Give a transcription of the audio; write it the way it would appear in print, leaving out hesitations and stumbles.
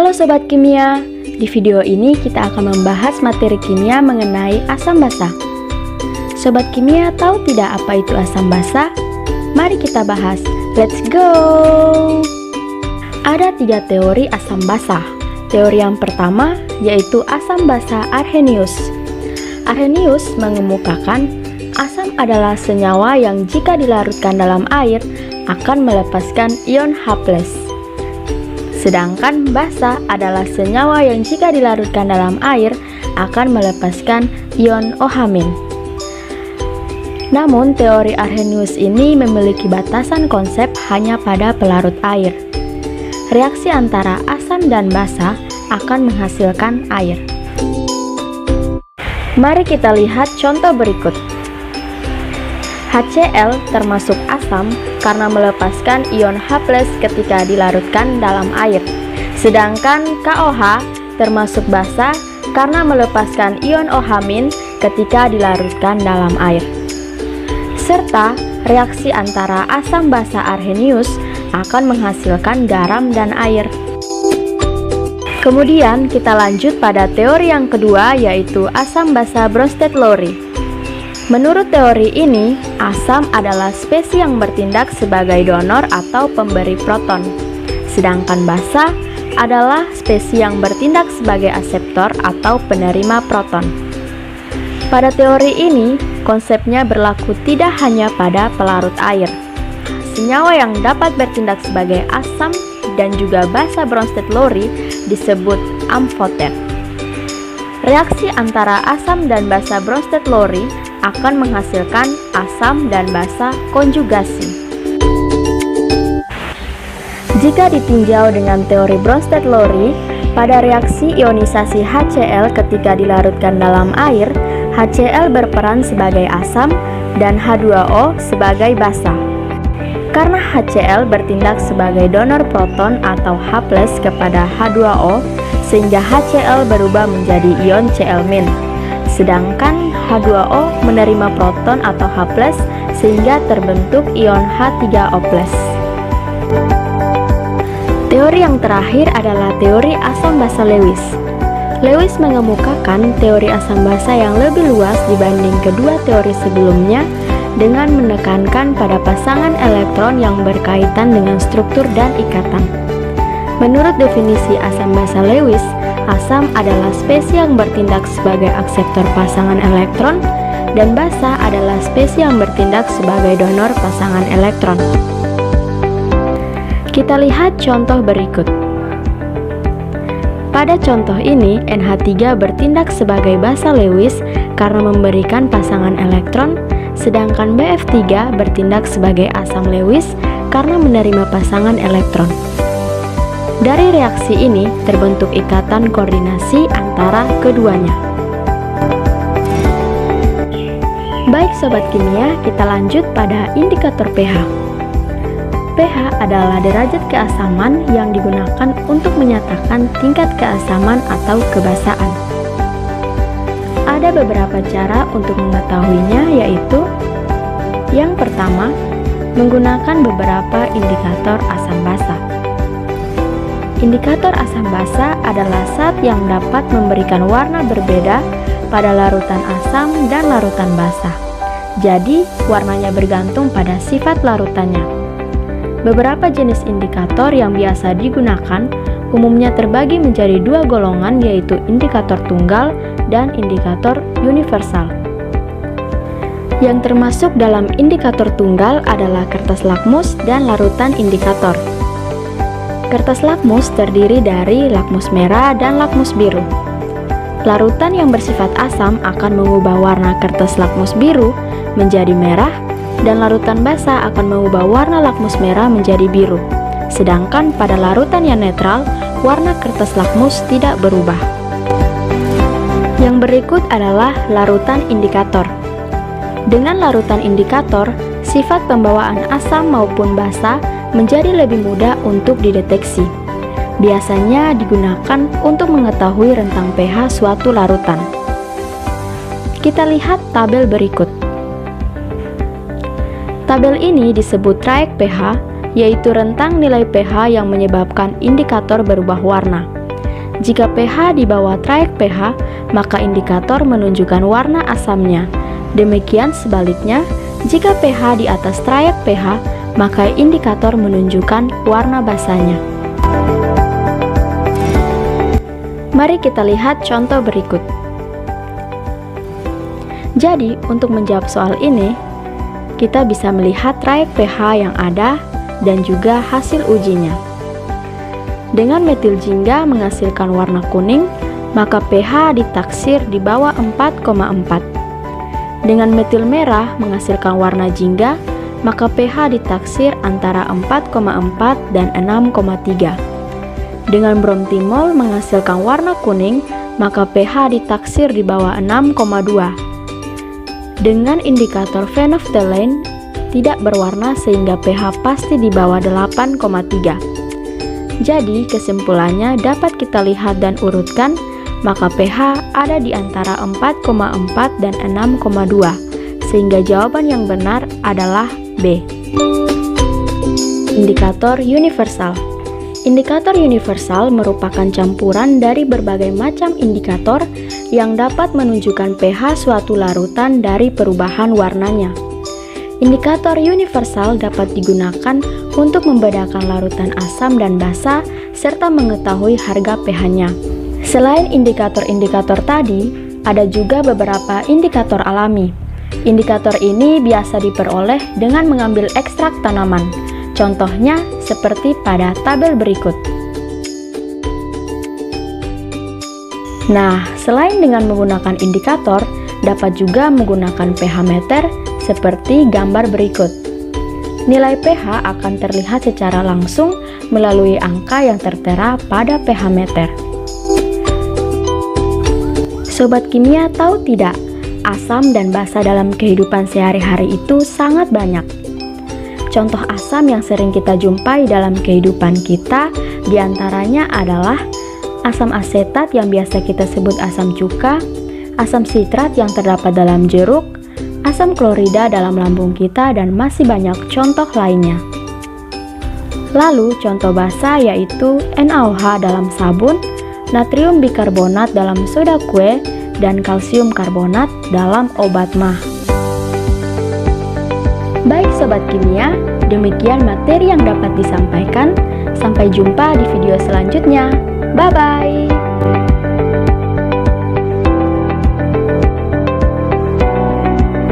Halo Sobat Kimia, di video ini kita akan membahas materi kimia mengenai asam basa. Sobat Kimia tahu tidak apa itu asam basa? Mari kita bahas, let's go! Ada 3 teori asam basa. Teori yang pertama yaitu asam basa Arrhenius. Arrhenius mengemukakan asam adalah senyawa yang jika dilarutkan dalam air akan melepaskan ion H+. Sedangkan basa adalah senyawa yang jika dilarutkan dalam air akan melepaskan ion OH-. Namun teori Arrhenius ini memiliki batasan konsep hanya pada pelarut air. Reaksi antara asam dan basa akan menghasilkan air. Mari kita lihat contoh berikut. HCl termasuk asam karena melepaskan ion H+ ketika dilarutkan dalam air. Sedangkan KOH termasuk basa karena melepaskan ion OH- ketika dilarutkan dalam air. Serta reaksi antara asam basa Arrhenius akan menghasilkan garam dan air. Kemudian kita lanjut pada teori yang kedua yaitu asam basa Bronsted-Lowry. Menurut teori ini, asam adalah spesies yang bertindak sebagai donor atau pemberi proton. Sedangkan basa adalah spesies yang bertindak sebagai aseptor atau penerima proton. Pada teori ini, konsepnya berlaku tidak hanya pada pelarut air. Senyawa yang dapat bertindak sebagai asam dan juga basa Bronsted-Lowry disebut amphoter. Reaksi antara asam dan basa Bronsted-Lowry akan menghasilkan asam dan basa konjugasi. Jika ditinjau dengan teori Bronsted-Lowry, pada reaksi ionisasi HCl ketika dilarutkan dalam air, HCl berperan sebagai asam dan H2O sebagai basa. Karena HCl bertindak sebagai donor proton atau H+ kepada H2O, sehingga HCl berubah menjadi ion Cl-. Sedangkan H2O menerima proton atau H+, sehingga terbentuk ion H3O+. Teori yang terakhir adalah teori asam basa Lewis. Lewis mengemukakan teori asam basa yang lebih luas dibanding kedua teori sebelumnya dengan menekankan pada pasangan elektron yang berkaitan dengan struktur dan ikatan. Menurut definisi asam basa Lewis, asam adalah spesies yang bertindak sebagai akseptor pasangan elektron dan basa adalah spesies yang bertindak sebagai donor pasangan elektron. Kita lihat contoh berikut. Pada contoh ini, NH3 bertindak sebagai basa Lewis karena memberikan pasangan elektron, sedangkan BF3 bertindak sebagai asam Lewis karena menerima pasangan elektron. Dari reaksi ini terbentuk ikatan koordinasi antara keduanya. Baik Sobat Kimia, kita lanjut pada indikator pH. pH adalah derajat keasaman yang digunakan untuk menyatakan tingkat keasaman atau kebasaan. Ada beberapa cara untuk mengetahuinya, yaitu yang pertama, menggunakan beberapa indikator asam basa. Indikator asam basa adalah zat yang dapat memberikan warna berbeda pada larutan asam dan larutan basa. Jadi, warnanya bergantung pada sifat larutannya. Beberapa jenis indikator yang biasa digunakan umumnya terbagi menjadi 2 golongan, yaitu indikator tunggal dan indikator universal. Yang termasuk dalam indikator tunggal adalah kertas lakmus dan larutan indikator. Kertas lakmus terdiri dari lakmus merah dan lakmus biru. Larutan yang bersifat asam akan mengubah warna kertas lakmus biru menjadi merah, dan larutan basa akan mengubah warna lakmus merah menjadi biru. Sedangkan pada larutan yang netral, warna kertas lakmus tidak berubah. Yang berikut adalah larutan indikator. Dengan larutan indikator, sifat pembawaan asam maupun basa menjadi lebih mudah untuk dideteksi. Biasanya digunakan untuk mengetahui rentang pH suatu larutan. Kita lihat tabel berikut. Tabel ini disebut trayek pH, yaitu rentang nilai pH yang menyebabkan indikator berubah warna. Jika pH di bawah trayek pH, maka indikator menunjukkan warna asamnya. Demikian sebaliknya, jika pH di atas trayek pH, maka indikator menunjukkan warna basanya. Mari kita lihat contoh berikut. Jadi, untuk menjawab soal ini, kita bisa melihat trayek pH yang ada dan juga hasil ujinya. Dengan metil jingga menghasilkan warna kuning, maka pH ditaksir di bawah 4,4. Dengan metil merah menghasilkan warna jingga, maka pH ditaksir antara 4,4 dan 6,3. Dengan bromtimol menghasilkan warna kuning, maka pH ditaksir di bawah 6,2. Dengan indikator phenolphthalein tidak berwarna sehingga pH pasti di bawah 8,3. Jadi, kesimpulannya dapat kita lihat dan urutkan, maka pH ada di antara 4,4 dan 6,2, sehingga jawaban yang benar adalah B. Indikator universal. Indikator universal merupakan campuran dari berbagai macam indikator yang dapat menunjukkan pH suatu larutan dari perubahan warnanya. Indikator universal dapat digunakan untuk membedakan larutan asam dan basa serta mengetahui harga pH-nya. Selain indikator-indikator tadi, ada juga beberapa indikator alami. Indikator ini biasa diperoleh dengan mengambil ekstrak tanaman. Contohnya seperti pada tabel berikut. Nah, selain dengan menggunakan indikator, dapat juga menggunakan pH meter seperti gambar berikut. Nilai pH akan terlihat secara langsung melalui angka yang tertera pada pH meter. Sobat kimia, tahu tidak? Asam dan basa dalam kehidupan sehari-hari itu sangat banyak. Contoh asam yang sering kita jumpai dalam kehidupan kita diantaranya adalah asam asetat yang biasa kita sebut asam cuka, asam sitrat yang terdapat dalam jeruk, asam klorida dalam lambung kita, dan masih banyak contoh lainnya. Lalu contoh basa yaitu NaOH dalam sabun, natrium bikarbonat dalam soda kue, dan kalsium karbonat dalam obat mah. Baik sobat kimia, demikian materi yang dapat disampaikan. Sampai jumpa di video selanjutnya. Bye-bye.